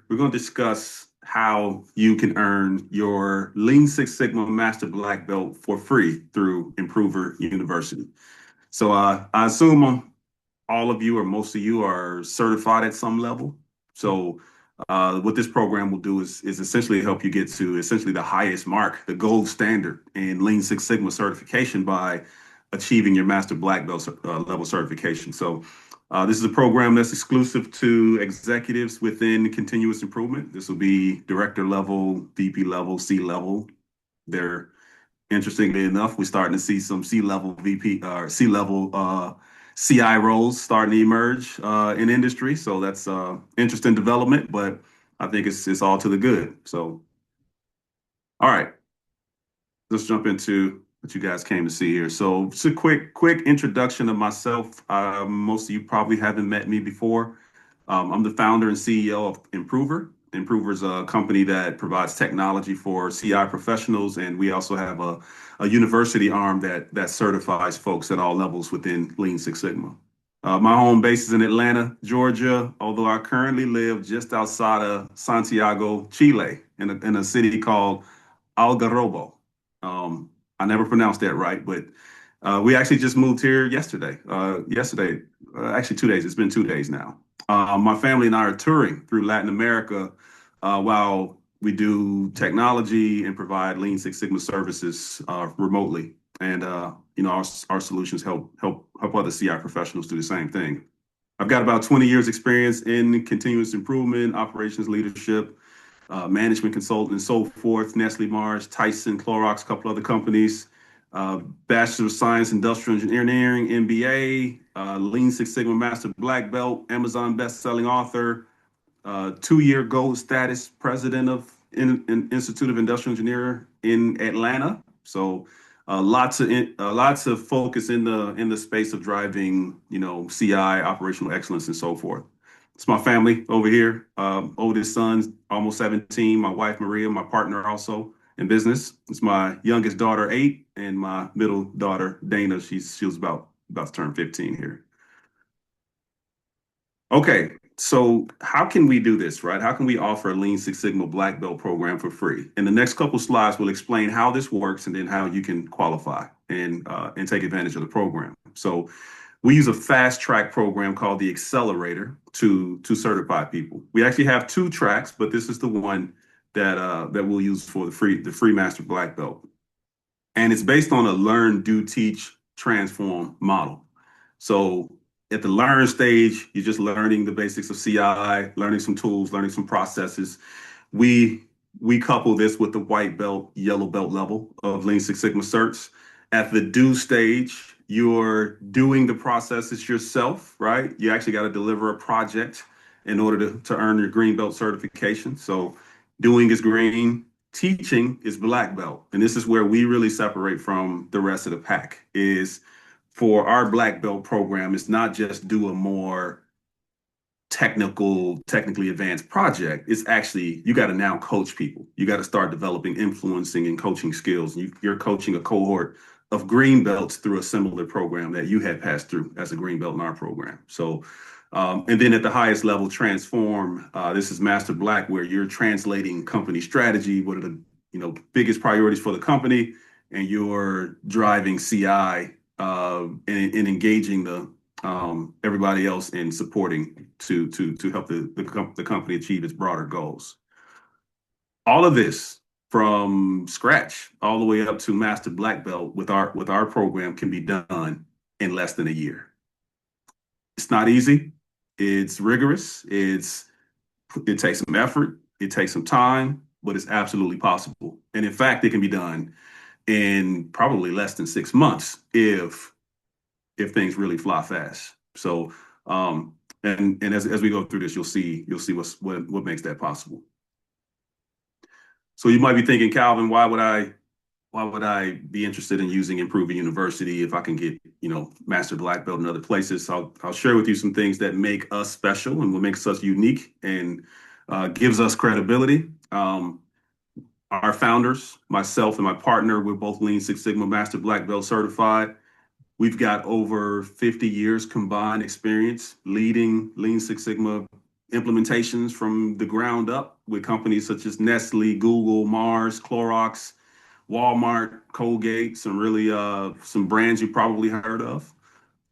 we're going to discuss how you can earn your Lean Six Sigma Master Black Belt for free through Improver University. So I assume all of you or most of you are certified at some level. So what this program will do is essentially help you get to essentially the highest mark, the gold standard in Lean Six Sigma certification by achieving your Master Black Belt level certification. So this is a program that's exclusive to executives within continuous improvement. This will be director level, VP level, C level. They're interestingly enough, we're starting to see some C level VP or C level CI roles starting to emerge in industry. So that's interesting development, but I think it's all to the good. So, all right, let's jump into what you guys came to see here. So, just a quick introduction of myself. Most of you probably haven't met me before. I'm the founder and CEO of Improver. Improver is a company that provides technology for CI professionals, and we also have a university arm that certifies folks at all levels within Lean Six Sigma. My home base is in Atlanta, Georgia, although I currently live just outside of Santiago, Chile, in a city called Algarrobo. I never pronounced that right, but we actually just moved here yesterday. Actually 2 days. It's been 2 days now. My family and I are touring through Latin America while we do technology and provide Lean Six Sigma services remotely. And our solutions help other CI professionals do the same thing. I've got about 20 years experience in continuous improvement, operations leadership, management consultant, and so forth. Nestle, Mars, Tyson, Clorox, a couple other companies. Bachelor of Science, Industrial Engineering, MBA, Lean Six Sigma Master Black Belt, Amazon best-selling author, 2-year gold status president of Institute of Industrial Engineer in Atlanta. So lots of focus in the space of driving, CI, operational excellence, and so forth. It's my family over here. Oldest son, almost 17. My wife Maria, my partner also in business. It's my youngest daughter, 8, and my middle daughter, Dana. She was about to turn 15 here. Okay, so how can we do this, right? How can we offer a Lean Six Sigma Black Belt program for free? In the next couple slides, we'll explain how this works and then how you can qualify and take advantage of the program. So we use a fast track program called the Accelerator to certify people. We actually have 2 tracks, but this is the one that we'll use for the free Master Black Belt. And it's based on a learn, do, teach, transform model. So at the learn stage, you're just learning the basics of CI, learning some tools, learning some processes. We couple this with the white belt, yellow belt level of Lean Six Sigma certs. At the do stage, you're doing the processes yourself, right? You actually got to deliver a project in order to earn your green belt certification. So doing is green, teaching is black belt. And this is where we really separate from the rest of the pack is for our black belt program, it's not just do a more technically advanced project. It's actually, you got to now coach people. You got to start developing influencing and coaching skills. You're coaching a cohort of green belts through a similar program that you had passed through as a green belt in our program. So, and then at the highest level, transform. This is Master Black, where you're translating company strategy. What are the biggest priorities for the company, and you're driving CI and engaging everybody else in supporting to help the company achieve its broader goals. All of this from scratch all the way up to Master Black Belt with our program can be done in less than a year. It's not easy. It's rigorous. It takes some effort. It takes some time, but it's absolutely possible. And in fact, it can be done in probably less than 6 months if things really fly fast. So, and as we go through this, you'll see what makes that possible. So you might be thinking, Calvin, why would I be interested in using Improver University if I can get, Master Black Belt in other places? I'll share with you some things that make us special and what makes us unique and gives us credibility. Our founders, myself and my partner, we're both Lean Six Sigma Master Black Belt certified. We've got over 50 years combined experience leading Lean Six Sigma implementations from the ground up with companies such as Nestle, Google, Mars, Clorox, Walmart, Colgate, some really some brands you probably heard of.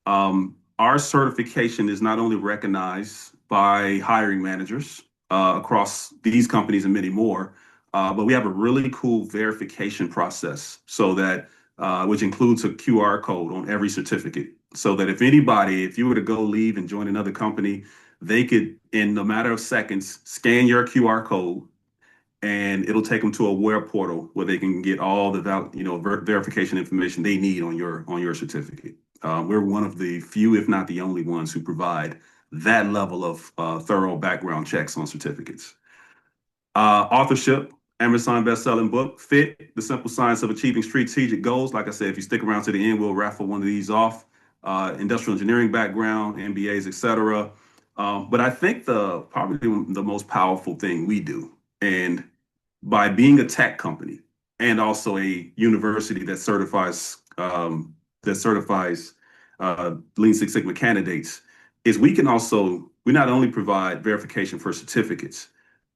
Our certification is not only recognized by hiring managers across these companies and many more, but we have a really cool verification process so that which includes a QR code on every certificate. So that if anybody, if you were to go leave and join another company, they could, in a matter of seconds, scan your QR code and it'll take them to a web portal where they can get all the verification information they need on your certificate. We're one of the few, if not the only ones, who provide that level of thorough background checks on certificates. Authorship, Amazon best-selling book, Fit, The Simple Science of Achieving Strategic Goals. Like I said, if you stick around to the end, we'll raffle one of these off. Industrial engineering background, MBAs, etc. But I think probably the most powerful thing we do, and by being a tech company and also a university that certifies Lean Six Sigma candidates, is we not only provide verification for certificates,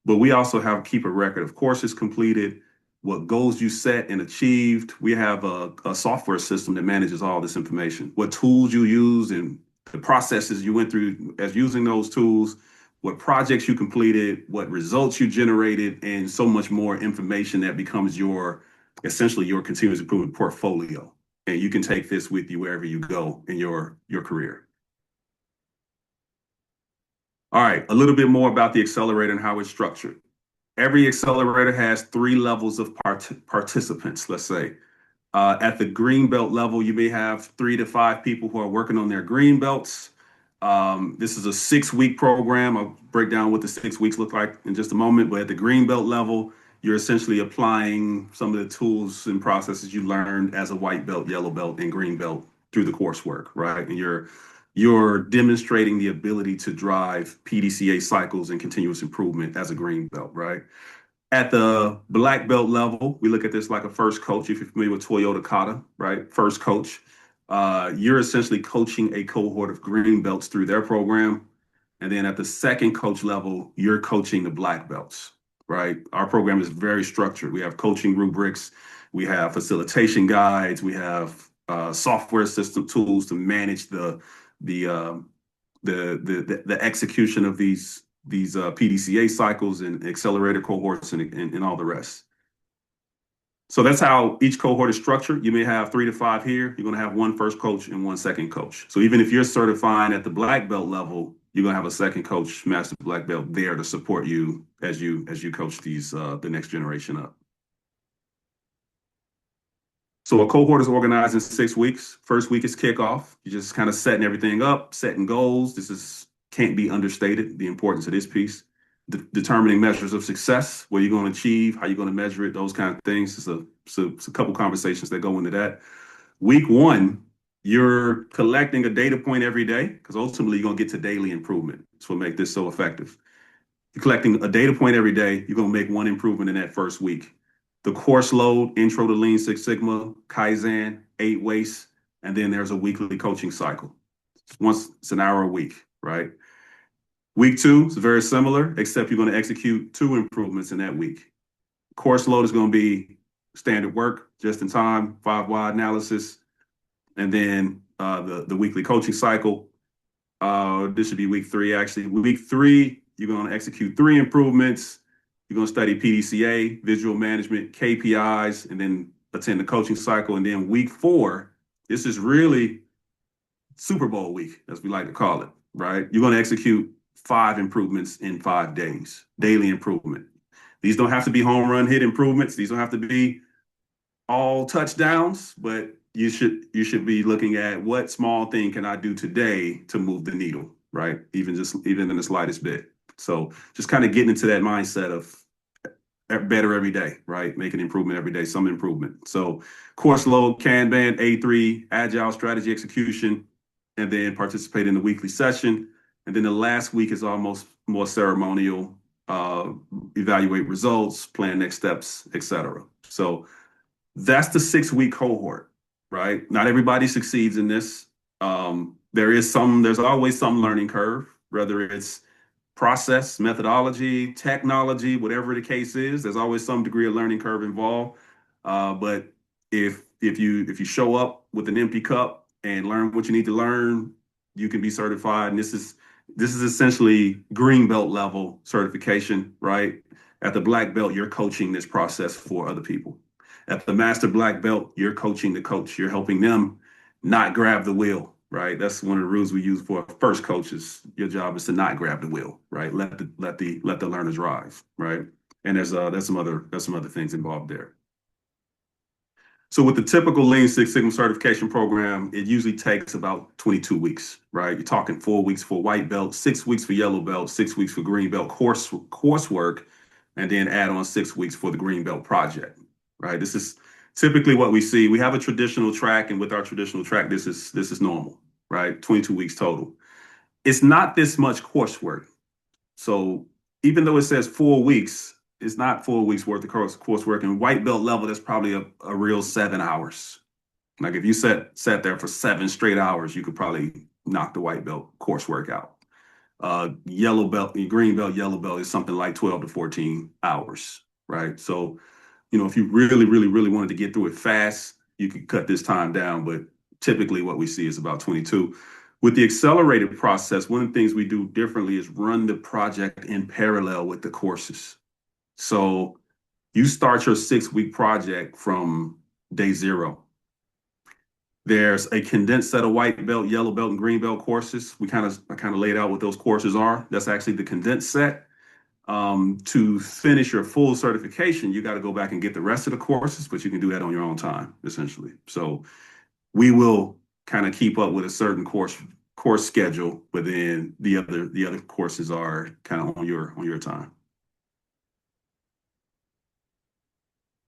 but we also keep a record of courses completed, what goals you set and achieved. We have a software system that manages all this information, what tools you use and the processes you went through as using those tools, what projects you completed, what results you generated, and so much more information that becomes essentially your continuous improvement portfolio. And you can take this with you wherever you go in your career. All right, a little bit more about the accelerator and how it's structured. Every accelerator has 3 levels of participants, let's say. At the green belt level, you may have 3 to 5 people who are working on their green belts. This is a 6-week program. I'll break down what the 6 weeks look like in just a moment. But at the green belt level, you're essentially applying some of the tools and processes you learned as a white belt, yellow belt, and green belt through the coursework, right? And you're demonstrating the ability to drive PDCA cycles and continuous improvement as a green belt, right? At the black belt level, we look at this like a first coach. If you're familiar with Toyota Kata, right? First coach. You're essentially coaching a cohort of green belts through their program. And then at the second coach level, you're coaching the black belts, right? Our program is very structured. We have coaching rubrics, we have facilitation guides, we have software system tools to manage the execution of these PDCA cycles and accelerator cohorts and all the rest. So that's how each cohort is structured. You may have 3 to 5 here. You're going to have 1 first coach and 1 second coach. So even if you're certifying at the black belt level, you're going to have a second coach, master black belt, there to support you as you coach the next generation up. So a cohort is organized in 6 weeks. First week is kickoff. You're just kind of setting everything up, setting goals. This can't be understated, the importance of this piece. Determining measures of success, what you're going to achieve, how you're going to measure it, those kind of things. It's a couple conversations that go into that. Week 1, you're collecting a data point every day because ultimately you're going to get to daily improvement. That's what makes this so effective. You're collecting a data point every day. You're going to make 1 improvement in that first week. The course load, Intro to Lean Six Sigma, Kaizen, 8 Wastes, and then there's a weekly coaching cycle. It's an hour a week, right? Week 2 is very similar, except you're going to execute 2 improvements in that week. Course load is going to be standard work, just in time, 5 why analysis, and then the weekly coaching cycle. This should be week 3, actually. Week 3, you're going to execute 3 improvements. You're going to study PDCA, visual management, KPIs, and then attend the coaching cycle. And then week 4, this is really Super Bowl week, as we like to call it, right? You're going to execute 5 improvements in 5 days, daily improvement. These don't have to be home run hit improvements. These don't have to be all touchdowns, but you should be looking at what small thing can I do today to move the needle, right? Even in the slightest bit. So just kind of getting into that mindset of better every day, right? Making improvement every day, some improvement. So course load, Kanban, A3, agile strategy execution, and then participate in the weekly session. And then the last week is almost more ceremonial, evaluate results, plan next steps, etc. So that's the 6-week cohort, right? Not everybody succeeds in this. There's always some learning curve, whether it's process, methodology, technology, whatever the case is. There's always some degree of learning curve involved. But if you show up with an empty cup and learn what you need to learn, you can be certified. And this is essentially green belt level certification, right? At the black belt, you're coaching this process for other people. At the master black belt, you're coaching the coach. You're helping them not grab the wheel, right? That's one of the rules we use for first coaches. Your job is to not grab the wheel, right? Let the learners rise, right? And there's some other things involved there. So with the typical Lean Six Sigma certification program, it usually takes about 22 weeks, right? You're talking 4 weeks for white belt, 6 weeks for yellow belt, 6 weeks for green belt coursework, and then add on 6 weeks for the green belt project, right? This is typically what we see. We have a traditional track, and with our traditional track, this is normal, right? 22 weeks total. It's not this much coursework. So even though it says 4 weeks, it's not 4 weeks worth of coursework. And white belt level, that's probably a real 7 hours. Like if you sat there for 7 straight hours, you could probably knock the white belt coursework out. Yellow belt, green belt, yellow belt is something like 12 to 14 hours, right? So, if you really, really, really wanted to get through it fast, you could cut this time down. But typically what we see is about 22. With the accelerated process, one of the things we do differently is run the project in parallel with the courses. So you start your 6-week project from day 0. There's a condensed set of white belt, yellow belt, and green belt courses. I kind of laid out what those courses are. That's actually the condensed set. To finish your full certification, you got to go back and get the rest of the courses, but you can do that on your own time, essentially. So we will kind of keep up with a certain course schedule, but then the other courses are kind of on your time.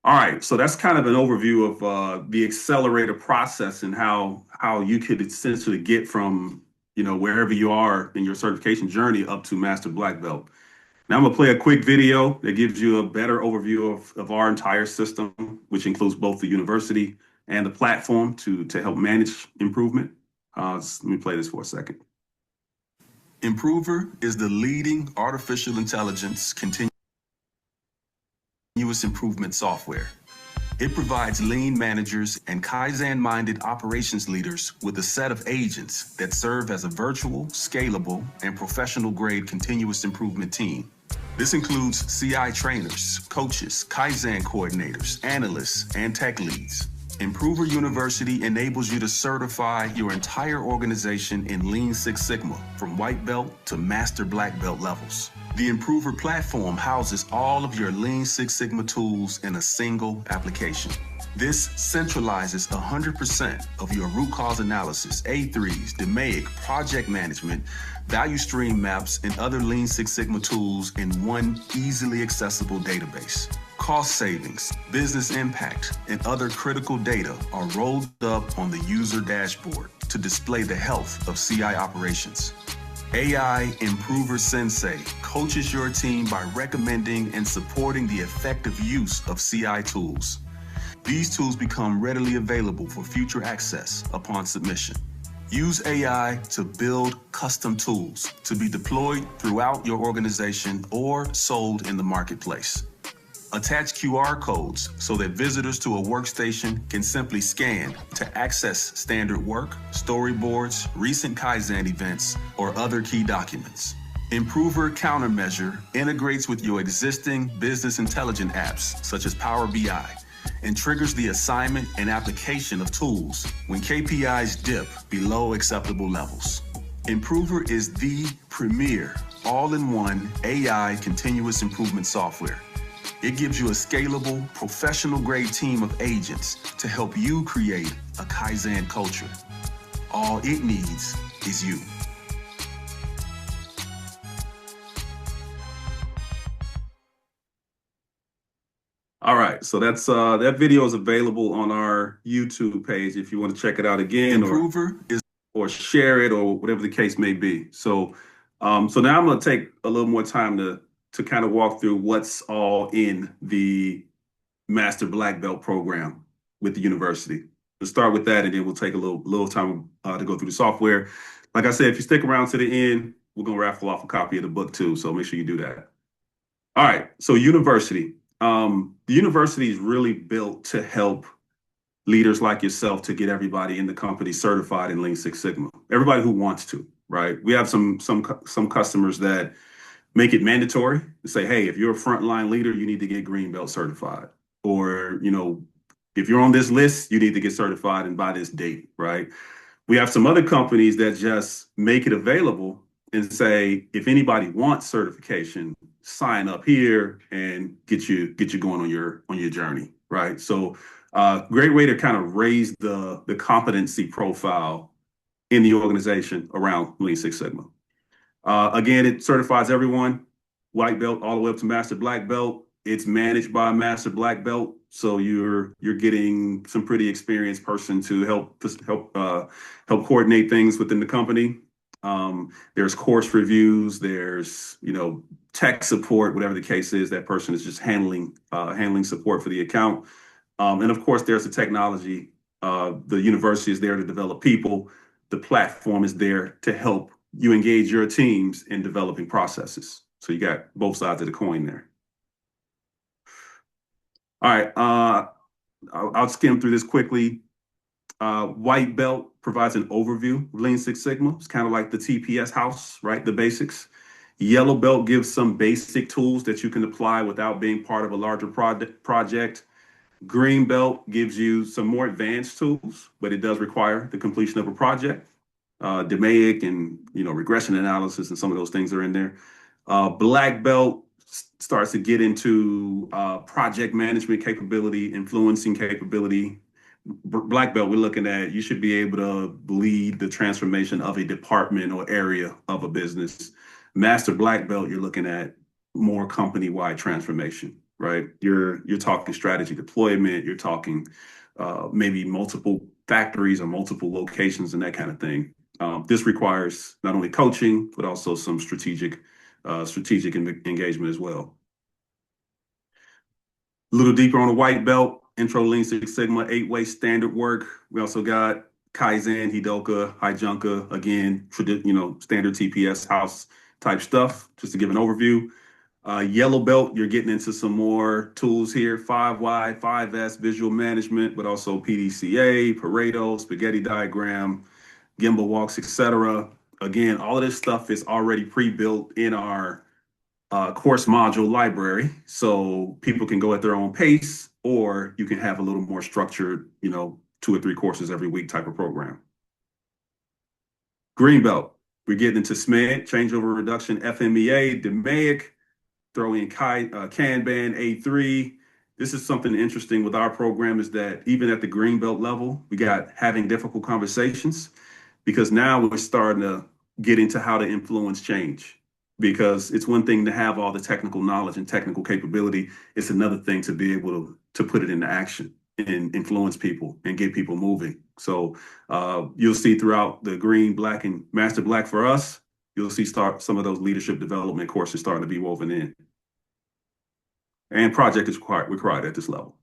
All right, so that's kind of an overview of the accelerator process and how you could essentially get from wherever you are in your certification journey up to master black belt. Now I'm gonna play a quick video that gives you a better overview of our entire system, which includes both the university and the platform to help manage improvement. Let me play this for a second. Improver is the leading artificial intelligence continuous improvement software. It provides lean managers and Kaizen-minded operations leaders with a set of agents that serve as a virtual, scalable, and professional-grade continuous improvement team. This includes CI trainers, coaches, Kaizen coordinators, analysts, and tech leads. Improver University enables you to certify your entire organization in Lean Six Sigma, from white belt to master black belt levels. The Improver platform houses all of your Lean Six Sigma tools in a single application. This centralizes 100% of your root cause analysis, A3s, DMAIC, project management, value stream maps, and other Lean Six Sigma tools in one easily accessible database. Cost savings, business impact, and other critical data are rolled up on the user dashboard to display the health of CI operations. AI Improver Sensei coaches your team by recommending and supporting the effective use of CI tools. These tools become readily available for future access upon submission. Use AI to build custom tools to be deployed throughout your organization or sold in the marketplace. Attach QR codes so that visitors to a workstation can simply scan to access standard work, storyboards, recent Kaizen events, or other key documents. Improver Countermeasure integrates with your existing business intelligence apps such as Power BI and triggers the assignment and application of tools when KPIs dip below acceptable levels. Improver is the premier all-in-one AI continuous improvement software. It gives you a scalable, professional-grade team of agents to help you create a Kaizen culture. All it needs is you. All right, so that's that video is available on our YouTube page if you want to check it out again, or share it, or whatever the case may be. So now I'm going to take a little more time to kind of walk through what's all in the Master Black Belt program with the university. We'll start with that, and then we'll take a little time to go through the software. Like I said, if you stick around to the end, we're gonna raffle off a copy of the book too. So make sure you do that. All right. So university. The university is really built to help leaders like yourself to get everybody in the company certified in Lean Six Sigma. Everybody who wants to, right? We have some customers that make it mandatory to say, hey, if you're a frontline leader, you need to get green belt certified. Or, if you're on this list, you need to get certified and by this date, right? We have some other companies that just make it available and say, if anybody wants certification, sign up here and get you going on your journey, right? So, great way to kind of raise the competency profile in the organization around Lean Six Sigma. Again, it certifies everyone, white belt all the way up to master black belt. It's managed by a master black belt, so you're getting some pretty experienced person to help coordinate things within the company. There's course reviews, there's tech support, whatever the case is. That person is just handling support for the account, and of course, there's the technology. The university is there to develop people. The platform is there to help you engage your teams in developing processes. So you got both sides of the coin there. All right, I'll skim through this quickly. White belt provides an overview of Lean Six Sigma. It's kind of like the TPS house, right? The basics. Yellow belt gives some basic tools that you can apply without being part of a larger project. Green belt gives you some more advanced tools, but it does require the completion of a project. DMAIC and regression analysis and some of those things are in there. Black belt starts to get into project management capability, influencing capability. Black belt, we're looking at you should be able to lead the transformation of a department or area of a business. Master black belt, you're looking at more company-wide transformation, right? You're talking strategy deployment, you're talking maybe multiple factories or multiple locations and that kind of thing. This requires not only coaching, but also some strategic engagement as well. A little deeper on the white belt, intro Lean Six Sigma, 8-way standard work. We also got Kaizen, Hidoka, Heijunka, again, standard TPS house type stuff, just to give an overview. Yellow belt, you're getting into some more tools here, 5Y, 5S, visual management, but also PDCA, Pareto, spaghetti diagram, Gimbal walks, etc. Again, all of this stuff is already pre-built in our course module library, so people can go at their own pace, or you can have a little more structured, 2 or 3 courses every week type of program. Green belt, we're getting into SMED, changeover reduction, FMEA, DMAIC, throw in Kanban, A3. This is something interesting with our program is that even at the green belt level, we got having difficult conversations, because now we're starting to get into how to influence change. Because it's one thing to have all the technical knowledge and technical capability. It's another thing to be able to put it into action and influence people and get people moving. So you'll see throughout the green, black, and master black for us, you'll see some of those leadership development courses starting to be woven in. And project is required at this level.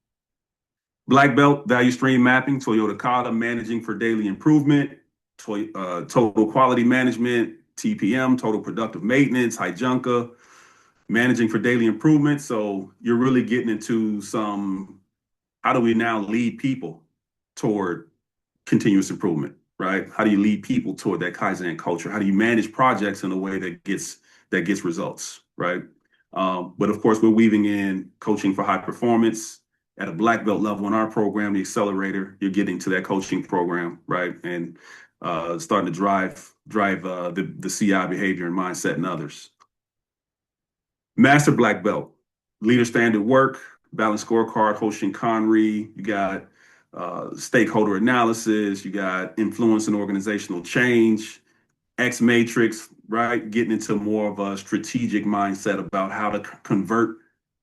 Black belt, value stream mapping, Toyota Kata, managing for daily improvement, total quality management, TPM, total productive maintenance, Heijunka, managing for daily improvement. So you're really getting into how do we now lead people toward continuous improvement, right? How do you lead people toward that Kaizen culture? How do you manage projects in a way that gets results, right? But of course, we're weaving in coaching for high performance at a black belt level in our program, the accelerator. You're getting to that coaching program, right? And starting to drive the CI behavior and mindset in others. Master black belt, leader standard work, balanced scorecard, Hoshin Conry. You got stakeholder analysis. You got influence and organizational change. X matrix, right? Getting into more of a strategic mindset about how to convert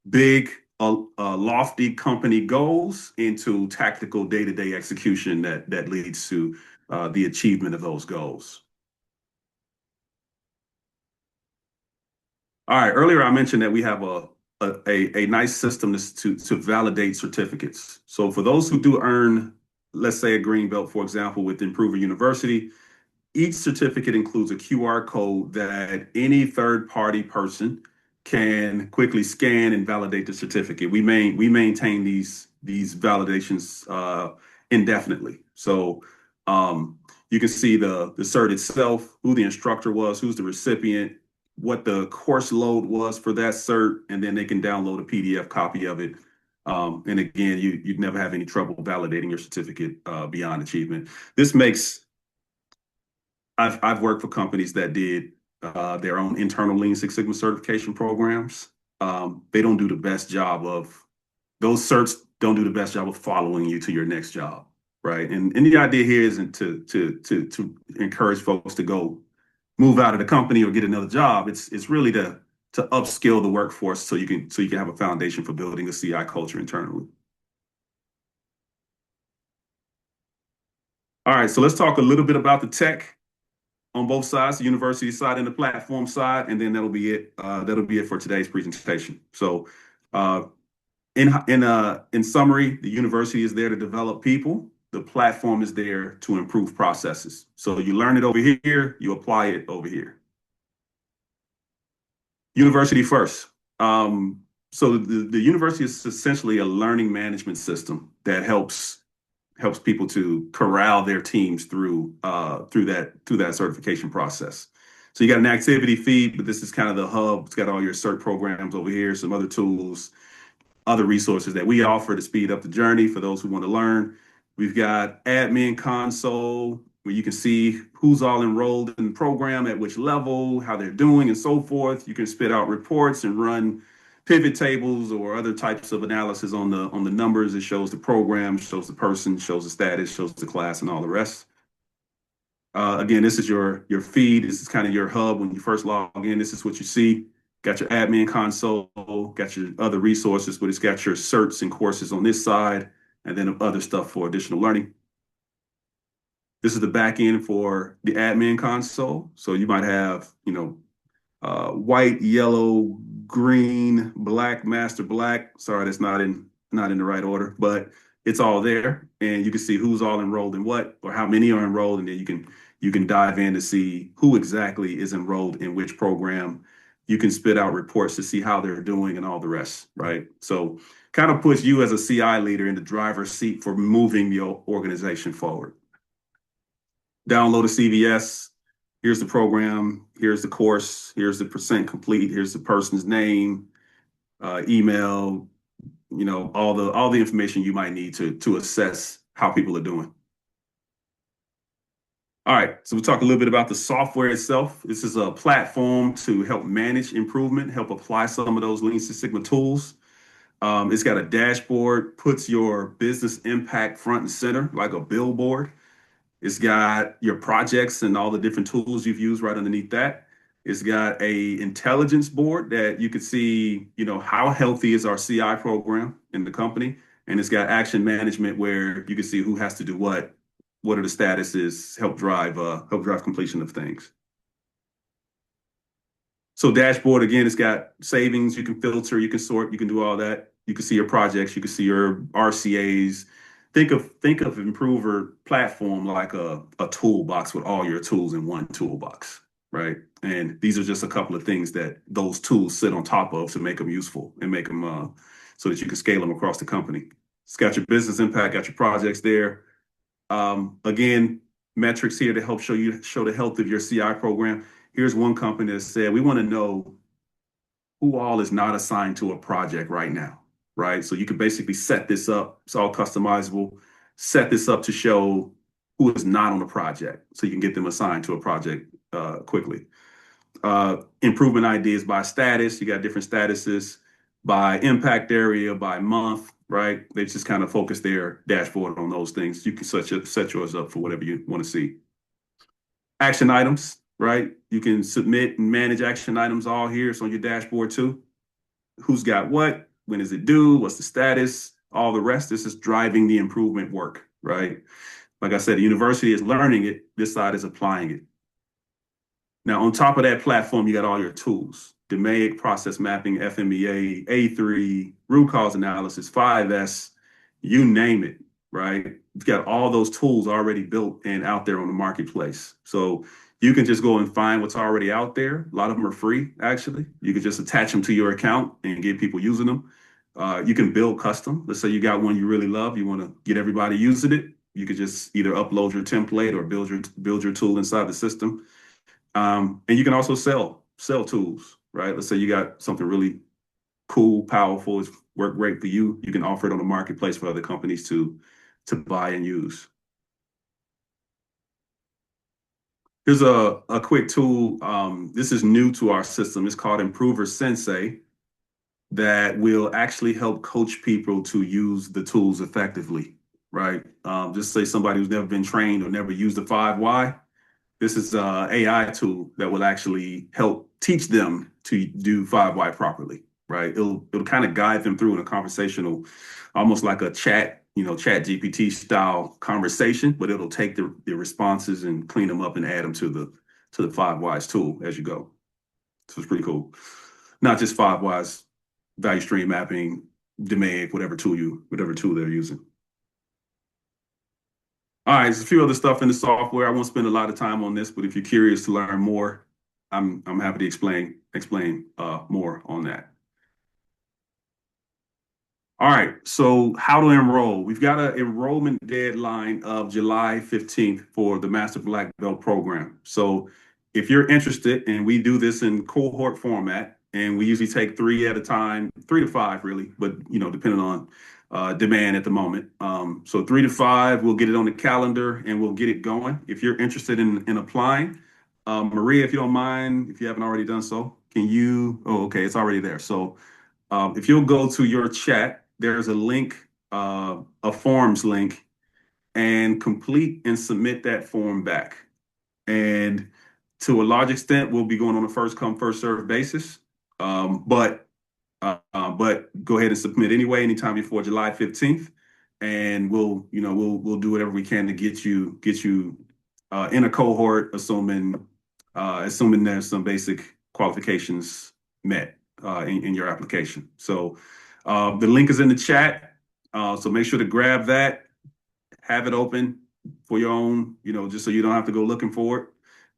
big, lofty company goals into tactical day-to-day execution that leads to the achievement of those goals. All right, earlier I mentioned that we have a nice system to validate certificates. So for those who do earn, let's say a green belt, for example, with Improver University, each certificate includes a QR code that any third-party person can quickly scan and validate the certificate. We maintain these validations indefinitely. So you can see the cert itself, who the instructor was, who's the recipient, what the course load was for that cert, and then they can download a PDF copy of it. And again, you'd never have any trouble validating your certificate beyond achievement. This makes I've worked for companies that did their own internal Lean Six Sigma certification programs. They don't do the best job of those certs don't do the best job of following you to your next job, right? And the idea here isn't to encourage folks to go move out of the company or get another job. It's really to upskill the workforce so you can have a foundation for building a CI culture internally. All right, so let's talk a little bit about the tech on both sides, the university side and the platform side, and then that'll be it. That'll be it for today's presentation. So, in summary, the university is there to develop people. The platform is there to improve processes. So you learn it over here, you apply it over here. University first. So the university is essentially a learning management system that helps people to corral their teams through that certification process. So you got an activity feed, but this is kind of the hub. It's got all your cert programs over here, some other tools, other resources that we offer to speed up the journey for those who want to learn. We've got admin console where you can see who's all enrolled in the program, at which level, how they're doing, and so forth. You can spit out reports and run pivot tables or other types of analysis on the numbers. It shows the program, shows the person, shows the status, shows the class, and all the rest. Again, this is your feed. This is kind of your hub when you first log in. This is what you see. Got your admin console, got your other resources, but it's got your certs and courses on this side, and then other stuff for additional learning. This is the back end for the admin console. So you might have, white, yellow, green, black, master black. Sorry, that's not in the right order, but it's all there, and you can see who's all enrolled in what, or how many are enrolled, and then you can dive in to see who exactly is enrolled in which program. You can spit out reports to see how they're doing and all the rest, right? So kind of puts you as a CI leader in the driver's seat for moving your organization forward. Download a CVS. Here's the program. Here's the course. Here's the percent complete. Here's the person's name, email, all the information you might need to assess how people are doing. All right, so we'll talk a little bit about the software itself. This is a platform to help manage improvement, help apply some of those Lean Six Sigma tools. It's got a dashboard, puts your business impact front and center like a billboard. It's got your projects and all the different tools you've used right underneath that. It's got a intelligence board that you can see, how healthy is our CI program in the company. And it's got action management where you can see who has to do what are the statuses, help drive completion of things. So dashboard, again, it's got savings, you can filter, you can sort, you can do all that. You can see your projects, you can see your RCAs. Think of Improver platform like a toolbox with all your tools in one toolbox, right? And these are just a couple of things that those tools sit on top of to make them useful and make them so that you can scale them across the company. It's got your business impact, got your projects there. Again, metrics here to help show the health of your CI program. Here's one company that said, we want to know who all is not assigned to a project right now, right? So you can basically set this up. It's all customizable. Set this up to show who is not on a project so you can get them assigned to a project quickly. Improvement ideas by status. You got different statuses by impact area, by month, right? They just kind of focus their dashboard on those things. You can set yours up for whatever you want to see. Action items, right? You can submit and manage action items all here. It's on your dashboard too. Who's got what? When is it due? What's the status? All the rest. This is driving the improvement work, right? Like I said, the university is learning it. This side is applying it. Now, on top of that platform, you got all your tools. DMAIC, process mapping, FMEA, A3, root cause analysis, 5S, you name it. right? You've got all those tools already built and out there on the marketplace. So you can just go and find what's already out there. A lot of them are free, actually. You can just attach them to your account and get people using them. You can build custom. Let's say you got one you really love, you want to get everybody using it. You could just either upload your template or build your tool inside the system. And you can also sell tools, right? Let's say you got something really cool, powerful, it's worked great for you. You can offer it on the marketplace for other companies to buy and use. Here's a quick tool. This is new to our system. It's called Improver Sensei that will actually help coach people to use the tools effectively, right? Just say somebody who's never been trained or never used the 5 Why. This is an AI tool that will actually help teach them to do 5 Why properly, right? It'll kind of guide them through in a conversational, almost like a chat, chat GPT style conversation, but it'll take the responses and clean them up and add them to the 5 Whys tool as you go. So it's pretty cool. Not just 5 Whys, value stream mapping, demand, whatever tool they're using. All right, there's a few other stuff in the software. I won't spend a lot of time on this, but if you're curious to learn more, I'm happy to explain more on that. All right, so how to enroll? We've got an enrollment deadline of July 15th for the Master Black Belt program. So if you're interested, and we do this in cohort format, and we usually take 3 at a time, 3 to 5 really, but depending on demand at the moment. So 3 to 5, we'll get it on the calendar and we'll get it going. If you're interested in applying, Maria, if you don't mind, if you haven't already done so, can you? Oh, okay, it's already there. So if you'll go to your chat, there's a link, a forms link, and complete and submit that form back. And to a large extent, we'll be going on a first come, first served basis. But go ahead and submit anyway, anytime before July 15th, and we'll do whatever we can to get you in a cohort, assuming there's some basic qualifications met in your application. So the link is in the chat. So make sure to grab that, have it open for your own, just so you don't have to go looking for it.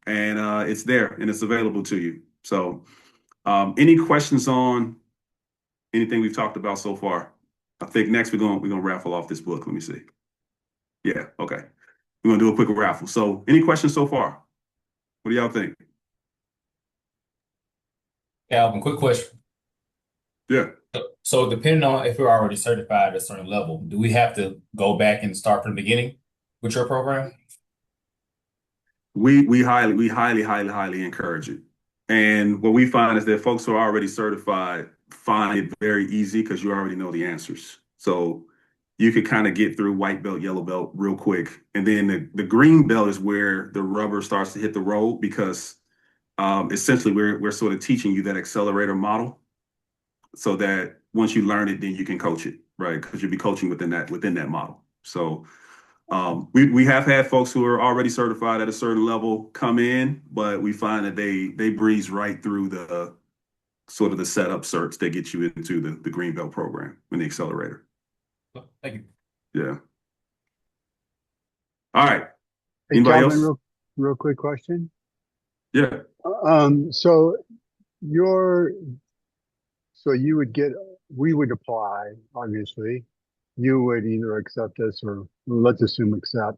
And it's there and it's available to you. So any questions on anything we've talked about so far? I think next we're gonna raffle off this book. Let me see. Yeah, okay. We're gonna do a quick raffle. So any questions so far? What do y'all think? Calvin, quick question. Yeah. So depending on if we're already certified at a certain level, do we have to go back and start from the beginning with your program? We highly encourage it. And what we find is that folks who are already certified find it very easy because you already know the answers. So you could kind of get through white belt, yellow belt real quick. And then the green belt is where the rubber starts to hit the road because essentially we're sort of teaching you that accelerator model so that once you learn it, then you can coach it, right? Because you'll be coaching within that model. So we have had folks who are already certified at a certain level come in, but we find that they breeze right through the sort of the setup certs that get you into the green belt program and the accelerator. Thank you. Yeah. All right. Hey, Anybody Calvin, else? real quick question. Yeah. So your, so you would get, we would apply, obviously. You would either accept us or let's assume accept.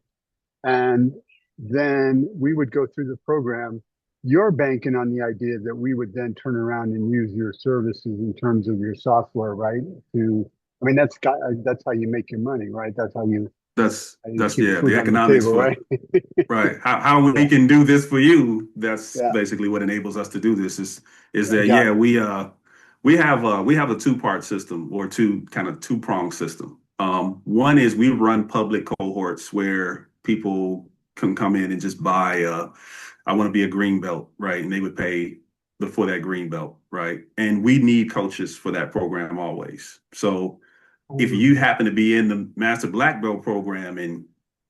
And then we would go through the program. You're banking on the idea that we would then turn around and use your services in terms of your software, right? I mean, that's how you make your money, right? That's how you That's keep yeah, food the on the economics table, for right? right. How we Yeah, can do this for you, that's yeah, basically what enables us to do this is I that got yeah, it. we have a two-part system or two-prong system. One is we run public cohorts where people can come in and just buy I want to be a green belt, right? And they would pay for that green belt, right? And we need coaches for that program always. So if you happen to be in the Master Black Belt program and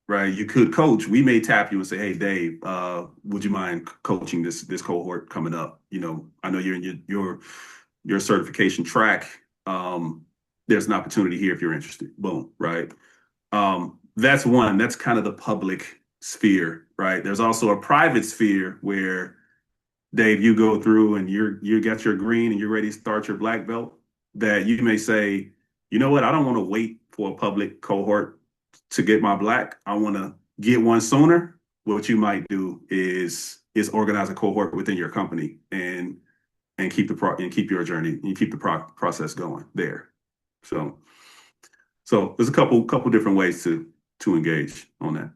right, you could coach, we may tap you and say, "Hey, Dave, would you mind coaching this cohort coming up? I know you're in your certification track. There's an opportunity here if you're interested." Boom, right? That's one. That's kind of the public sphere, right? There's also a private sphere where Dave, you go through and you got your green and you're ready to start your black belt. That you may say, you know what, I don't want to wait for a public cohort to get my black. I want to get one sooner. What you might do is organize a cohort within your company and keep your journey and keep the process going there. So there's a couple different ways to engage on that.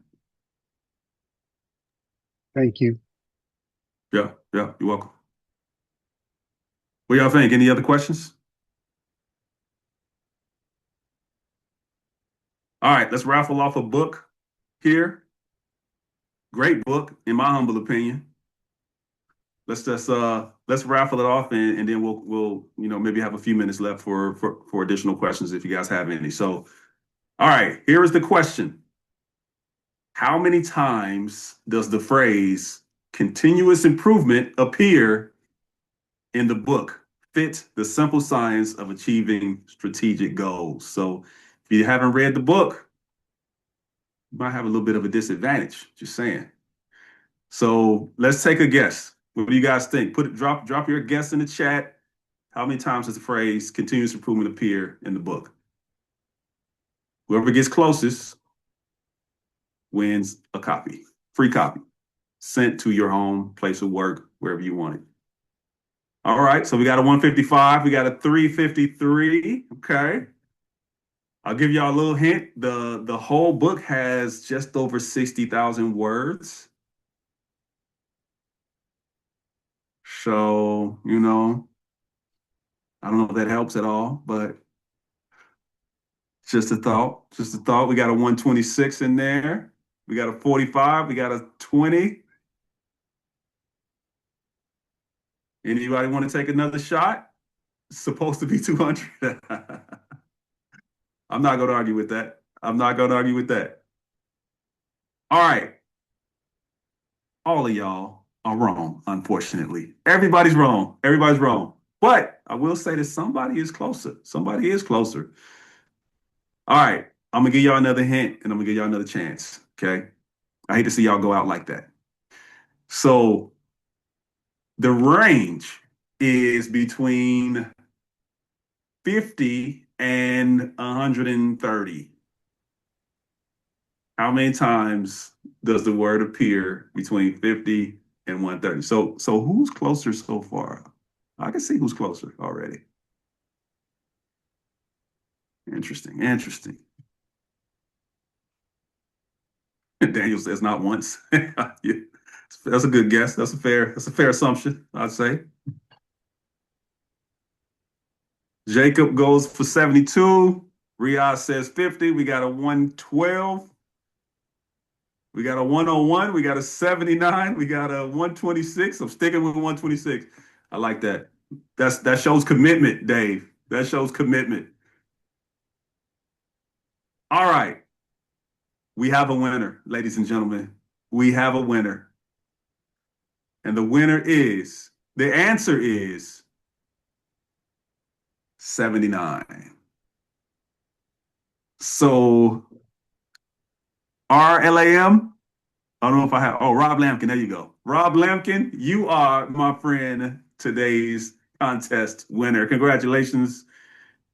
Thank you. Yeah, you're welcome. What y'all think? Any other questions? All right, let's raffle off a book here. Great book, in my humble opinion. Let's raffle it off and then we'll maybe have a few minutes left for additional questions if you guys have any. So, all right, here is the question. How many times does the phrase continuous improvement appear in the book Fit the Simple Science of Achieving Strategic Goals? So if you haven't read the book, you might have a little bit of a disadvantage, just saying. So let's take a guess. What do you guys think? Drop your guess in the chat. How many times does the phrase continuous improvement appear in the book? Whoever gets closest wins a copy, free copy, sent to your home, place of work, wherever you want it. All right, so we got a 155, we got a 353. Okay. I'll give y'all a little hint. The whole book has just over 60,000 words. So, I don't know if that helps at all, but just a thought. Just a thought. We got a 126 in there. We got a 45. We got a 20. Anybody want to take another shot? It's supposed to be 200. I'm not going to argue with that. I'm not going to argue with that. All right. All of y'all are wrong, unfortunately. Everybody's wrong. Everybody's wrong. But I will say that somebody is closer. Somebody is closer. All right. I'm going to give y'all another hint and I'm going to give y'all another chance. Okay. I hate to see y'all go out like that. So the range is between 50 and 130. How many times does the word appear between 50 and 130? So who's closer so far? I can see who's closer already. Interesting. Daniel says not once. Yeah, that's a good guess. That's a fair assumption, I'd say. Jacob goes for 72. Riyadh says 50. We got a 112. We got a 101. We got a 79. We got a 126. I'm sticking with 126. I like that. That shows commitment, Dave. That shows commitment. All right. We have a winner, ladies and gentlemen. We have a winner. And the answer is 79. So RLAM, I don't know if I have, Rob Lampkin, there you go. Rob Lampkin, you are, my friend, today's contest winner. Congratulations.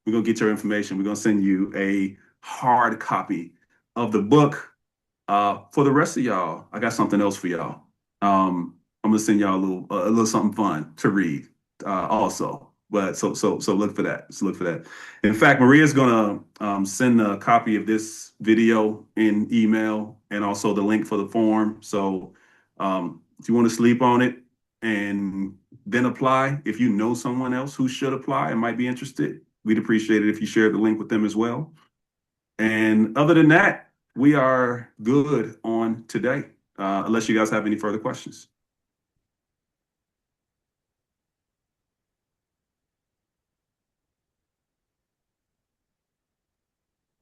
We're going to get your information. We're going to send you a hard copy of the book. For the rest of y'all, I got something else for y'all. I'm going to send y'all a little something fun to read also. But so look for that. So look for that. In fact, Maria's gonna send a copy of this video in email and also the link for the form. So if you want to sleep on it and then apply, if you know someone else who should apply and might be interested, we'd appreciate it if you shared the link with them as well. And other than that, we are good on today, unless you guys have any further questions.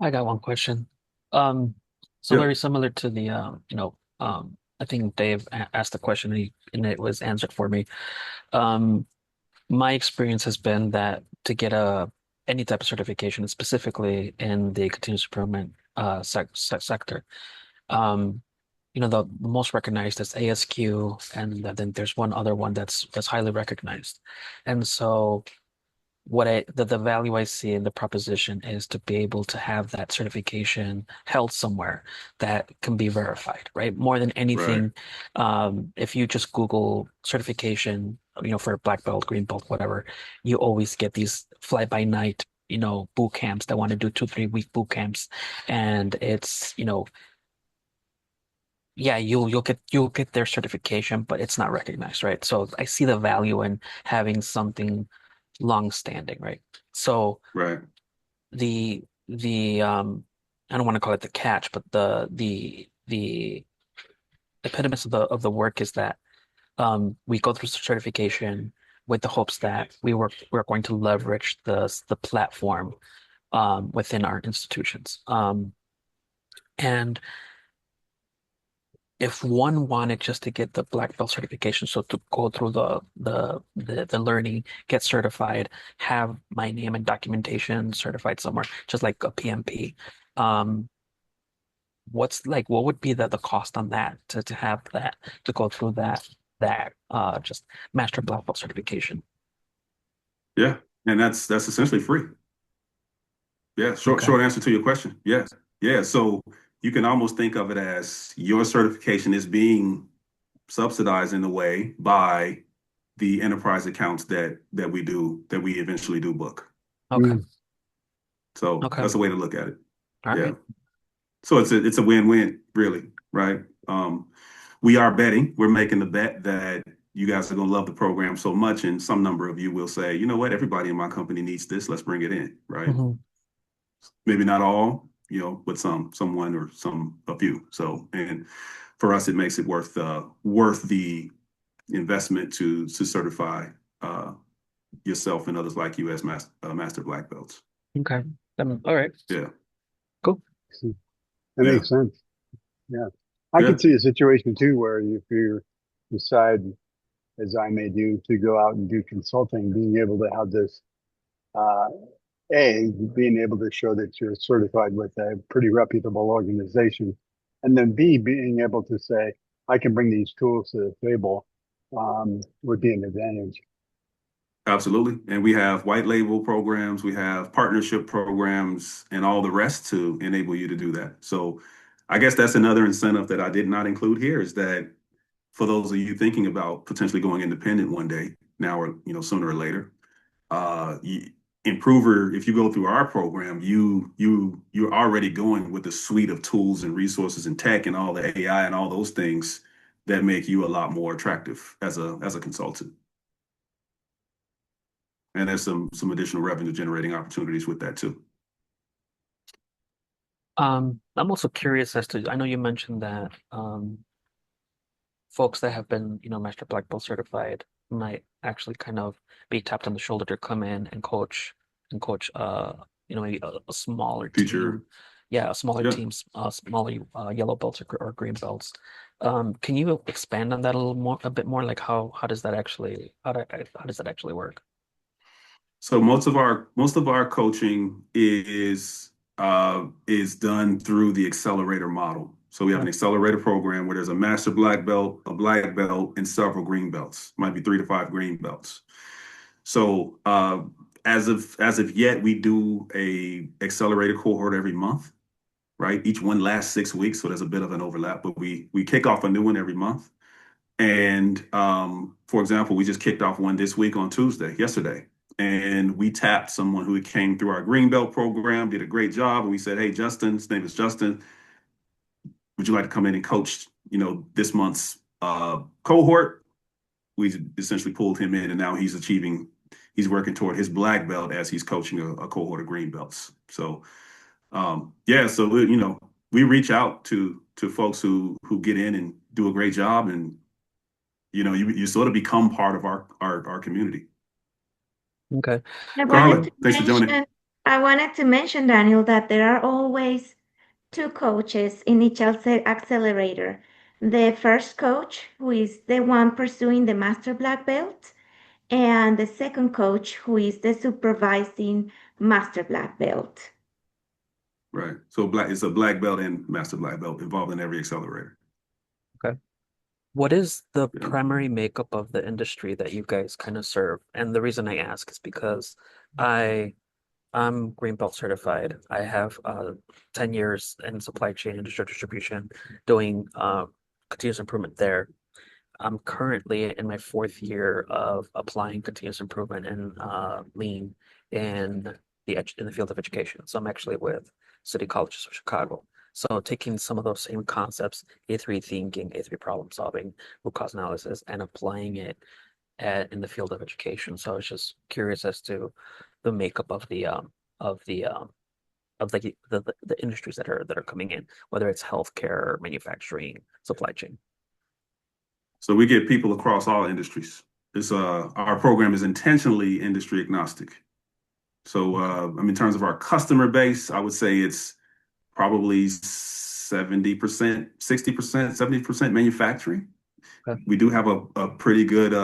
I got one question. So Yeah. very similar to the I think Dave asked the question and it was answered for me. My experience has been that to get any type of certification, specifically in the continuous improvement sector. Um, the most recognized is ASQ, and then there's one other one that's highly recognized. And so the value I see in the proposition is to be able to have that certification held somewhere that can be verified, right? More than Right. anything, if you just Google certification, for black belt, green belt, whatever, you always get these fly by night, boot camps that want to do 2, 3 week boot camps, and it's, yeah, you'll get their certification, but it's not recognized, right? So I see the value in having something long standing, right? So Right. the I don't want to call it the catch, but the epitome of the work is that we go through certification with the hopes that we're going to leverage the platform within our institutions. And if one wanted just to get the black belt certification, so to go through the learning, get certified, have my name and documentation certified somewhere, just like a PMP. Um, what would be the cost on that to have that to go through that just master black belt certification? Yeah. And that's essentially free. Yeah. Short Okay. short answer to your question. Yes. Yeah. So you can almost think of it as your certification is being subsidized in a way by the enterprise accounts that we eventually do book. Okay. Mm, So Okay. that's a way to look at it. All Yeah. right. So it's a win-win, really, right? We are betting. We're making the bet that you guys are going to love the program so much, and some number of you will say, you know what, everybody in my company needs this. Let's bring it in, right? Mhm. Maybe not all, but someone or a few. So, and for us, it makes it worth the investment to certify uh, yourself and others like you as master black belts. Okay. All right. Yeah, Cool. see, that yeah, makes sense. Yeah. I yeah, could see a situation too where if you decide, as I may do, to go out and do consulting, being able to have this, uh, being able to show that you're certified with a pretty reputable organization, and then B, being able to say, I can bring these tools to the table, would be an advantage. absolutely. And we have white label programs, we have partnership programs, and all the rest to enable you to do that. So, I guess that's another incentive that I did not include here is that for those of you thinking about potentially going independent one day, now or sooner or later, uh, improver, if you go through our program, you're already going with a suite of tools and resources and tech and all the AI and all those things that make you a lot more attractive as a consultant. And there's some additional revenue generating opportunities with that too. I'm also curious as to, I know you mentioned that folks that have been, Master Black Belt certified might actually kind of be tapped on the shoulder to come in and coach maybe a smaller Future, team. Yeah, a smaller yeah. teams, smaller yellow belts or green belts. Can you expand on that a bit more? Like how does that actually how does that actually work? So most of our coaching is done through the accelerator model. So we have an Okay. accelerator program where there's a master black belt, a black belt, and several green belts. Might be 3 to 5 green belts. So as of yet, we do a accelerator cohort every month, right? Each one lasts 6 weeks, so there's a bit of an overlap, but we kick off a new one every month. And for example, we just kicked off one this week on Tuesday, yesterday. And we tapped someone who came through our Greenbelt program, did a great job. And we said, hey, Justin, his name is Justin, would you like to come in and coach, this month's cohort? We essentially pulled him in and now he's working toward his black belt as he's coaching a cohort of green belts. So yeah, so we reach out to folks who get in and do a great job and you sort of become part of our community. Okay. I wanted Carla, to thanks for joining. mention, I wanted to mention, Daniel, that there are always two coaches in each accelerator. The first coach, who is the one pursuing the master black belt, and the second coach, who is the supervising master black belt. Right. So it's a black belt and master black belt involved in every accelerator. Okay. What is the Yeah. primary makeup of the industry that you guys kind of serve? And the reason I ask is because I I'm green belt certified. I have 10 years in supply chain industrial distribution doing continuous improvement there. I'm currently in my fourth year of applying continuous improvement and lean in in the field of education. So I'm actually with City Colleges of Chicago. So taking some of those same concepts, A3 thinking, A3 problem solving, root cause analysis, and applying it in the field of education. So I was just curious as to the makeup of the of the industries that are coming in, whether it's healthcare, manufacturing, supply chain. So we get people across all industries. It's our program is intentionally industry agnostic. So in terms of our customer base, I would say it's probably 70%, 60%, 70% manufacturing. Okay. We do have a pretty good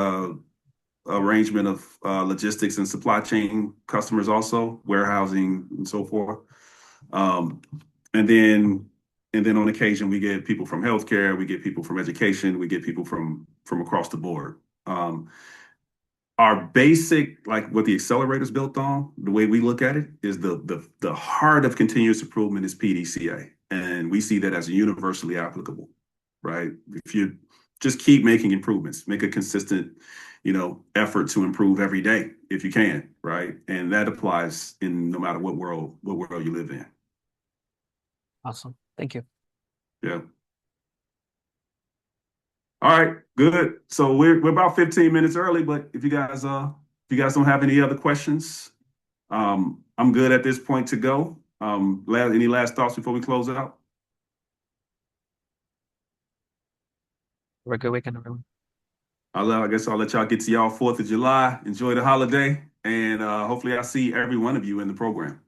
arrangement of logistics and supply chain customers also, warehousing and so forth. Um, and then on occasion we get people from healthcare, we get people from education, we get people from across the board. Our basic, like what the accelerator is built on, the way we look at it is the heart of continuous improvement is PDCA. And we see that as universally applicable, right? If you just keep making improvements, make a consistent, effort to improve every day if you can, right? And that applies in no matter what world you live in. Awesome. Thank you. Yeah. All right, good. So we're about 15 minutes early, but if you guys don't have any other questions, I'm good at this point to go. Any last thoughts before we close out? Have a good weekend, everyone. I guess I'll let y'all get to y'all 4th of July. Enjoy the holiday, and hopefully I'll see every one of you in the program.